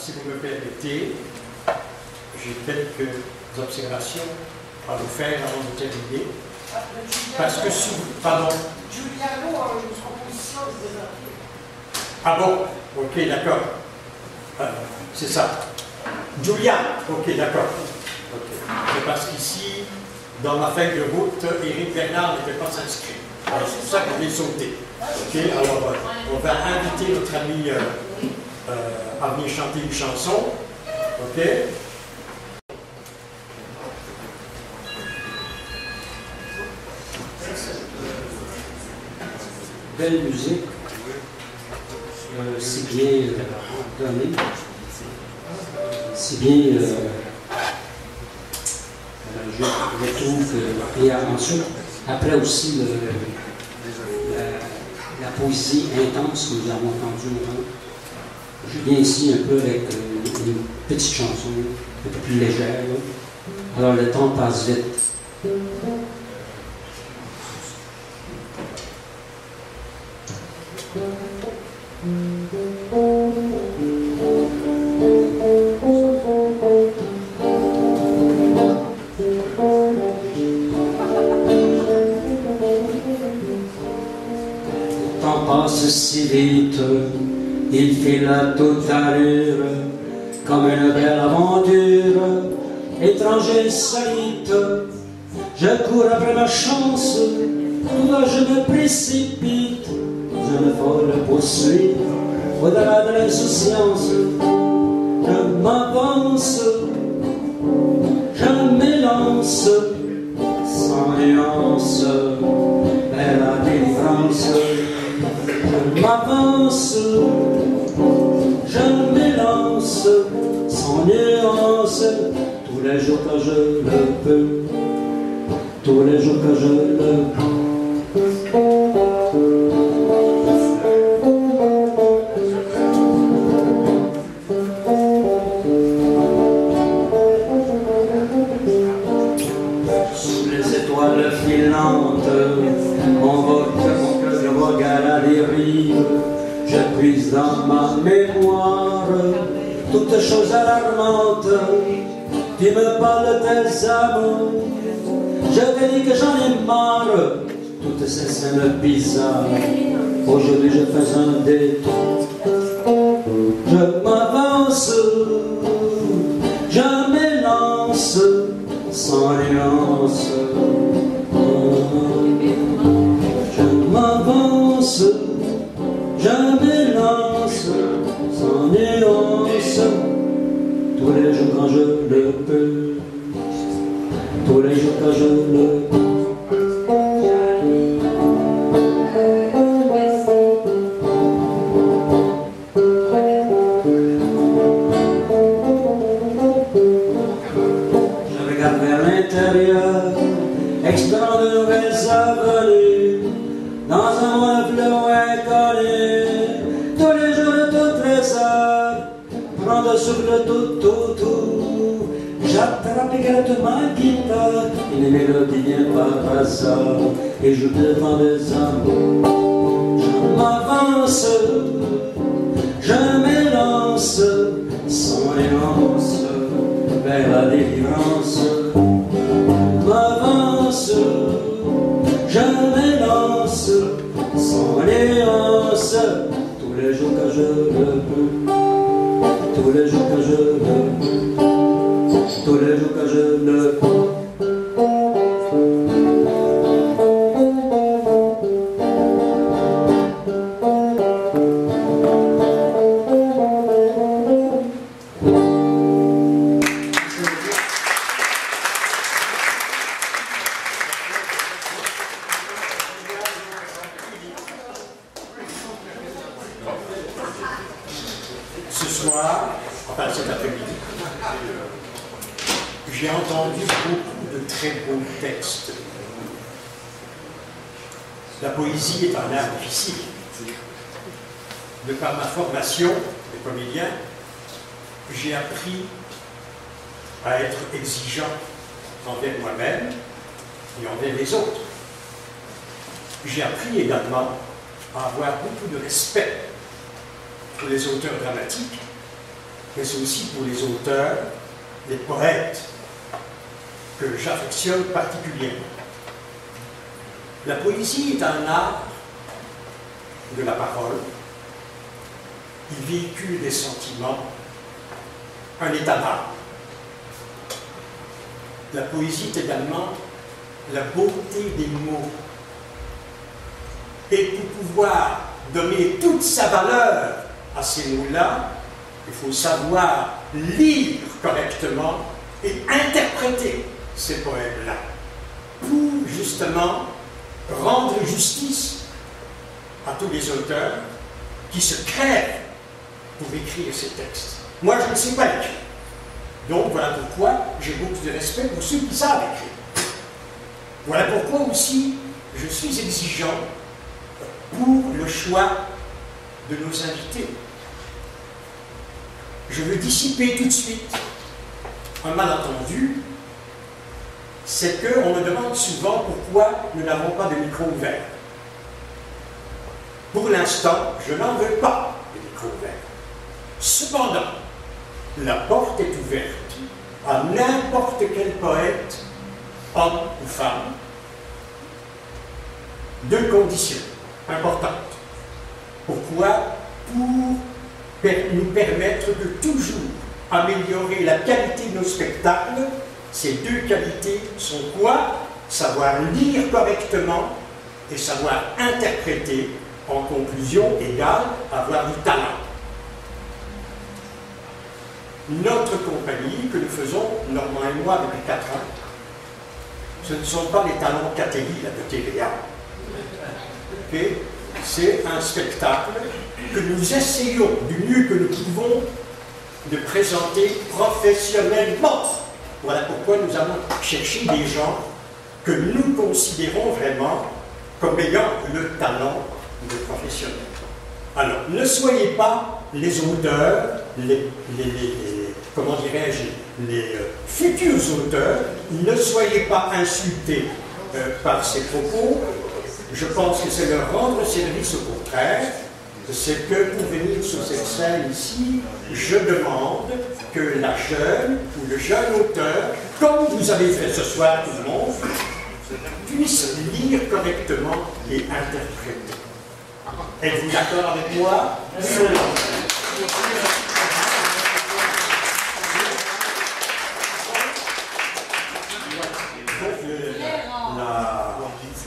si vous me permettez, j'ai quelques observations à vous faire avant de terminer. Parce que si vous... Pardon. Giuliano a une composition des articles. Ah bon? Ok, d'accord. C'est ça. Julia, ok, d'accord. Okay. C'est parce qu'ici, dans ma feuille de route, Éric Bernard n'était pas inscrit. C'est pour ça que je l'ai sauté. Ok, alors on va inviter notre ami à venir chanter une chanson. Ok. Belle musique, si bien donnée, si bien, je trouve que, et ensuite, après aussi la poésie intense que nous avons entendue avant, je viens ici un peu avec une petite chanson, un peu plus légère. Alors le temps passe vite. Le temps passe si vite, il file à toute allure, comme une belle aventure, étranger solide. Je cours après ma chance, tout là je me précipite, une folle poursuite, au-delà de l'insouciance. Je m'avance, je m'élance, sans nuance, vers la délivrance. Je m'avance, je m'élance, sans nuance, tous les jours que je le peux, tous les jours que je le peux. Sous les étoiles filantes, mon cœur vogue à la dérive. Je puise dans ma mémoire toutes choses alarmantes. Tu me parles de tes amours, je te dis que j'en ai marre. Toutes ces scènes bizarres, aujourd'hui je fais un détour. Je m'avance, je m'élance, sans nuance. Je m'avance, je m'élance, sans nuance. Tous les jours quand je le peux, tous les jours quand je le peux. Je regarde vers l'intérieur, explorant de nouvelles avenues, dans un monde flou inconnu, tous les jours et toutes les heures, prendre souffle tout, j'attrape également ma guitare, une mélodie vient par hasard, et je devant des amours. Je m'avance, je m'élance, sans nuance, vers la délivrance. Je m'avance, je m'élance, sans nuance, tous les jours que je le peux, tous les jours que je le peux, tous les jours que je le peux. Ce soir, enfin cet après-midi, j'ai entendu beaucoup de très beaux textes. La poésie est un art difficile. De par ma formation de comédien, j'ai appris à être exigeant envers moi-même et envers les autres. J'ai appris également à avoir beaucoup de respect pour les auteurs dramatiques mais c'est aussi pour les auteurs, les poètes, que j'affectionne particulièrement. La poésie est un art de la parole. Il véhicule des sentiments, un état d'âme. La poésie est également la beauté des mots. Et pour pouvoir donner toute sa valeur à ces mots-là, il faut savoir lire correctement et interpréter ces poèmes-là pour justement rendre justice à tous les auteurs qui se crèvent pour écrire ces textes. Moi, je ne sais pas écrire. Donc, voilà pourquoi j'ai beaucoup de respect pour ceux qui savent écrire. Voilà pourquoi aussi je suis exigeant pour le choix de nos invités. Je veux dissiper tout de suite un malentendu, c'est qu'on me demande souvent pourquoi nous n'avons pas de micro ouvert. Pour l'instant, je n'en veux pas de micro ouvert. Cependant, la porte est ouverte à n'importe quel poète, homme ou femme, deux conditions importantes. Pourquoi? Pour nous permettre de toujours améliorer la qualité de nos spectacles. Ces deux qualités sont quoi? Savoir lire correctement et savoir interpréter. En conclusion égale avoir du talent. Notre compagnie, que nous faisons, Normand et moi, depuis 4 ans, ce ne sont pas les talents catégories de TVA. Okay? C'est un spectacle que nous essayons du mieux que nous pouvons de présenter professionnellement. Voilà pourquoi nous allons chercher des gens que nous considérons vraiment comme ayant le talent de professionnels. Alors, ne soyez pas les auteurs, comment dirais-je, les futurs auteurs, ne soyez pas insultés par ces propos. Je pense que c'est leur rendre service, au contraire. C'est que pour venir sur cette scène ici, je demande que la jeune ou le jeune auteur, comme vous avez fait ce soir tout le monde, puisse lire correctement et interpréter. Êtes-vous d'accord avec moi?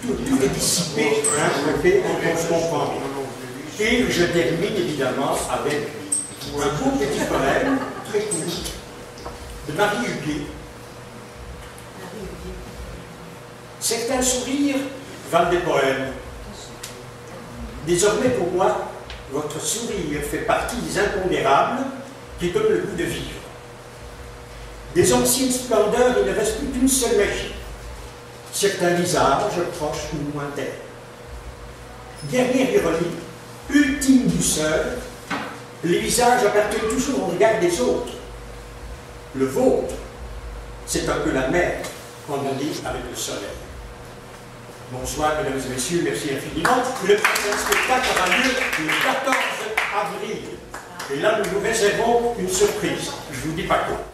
Tout est dissipé, on se comprend bien. Et je termine évidemment avec un beau petit poème très court de Marie Huguet. Certains sourires valent des poèmes. Désormais, pour moi, votre sourire fait partie des impondérables qui donnent le goût de vivre. Des anciennes splendeurs, il ne reste plus qu'une seule magie. Certains visages proches ou lointains. Dernière ironie, ultime douceur, les visages appartiennent toujours au regard des autres. Le vôtre, c'est un peu la mer en allie avec le soleil. Bonsoir, mesdames et messieurs, merci infiniment. Le prochain spectacle aura lieu le 14 avril. Et là, nous vous réservons une surprise. Je ne vous dis pas quoi.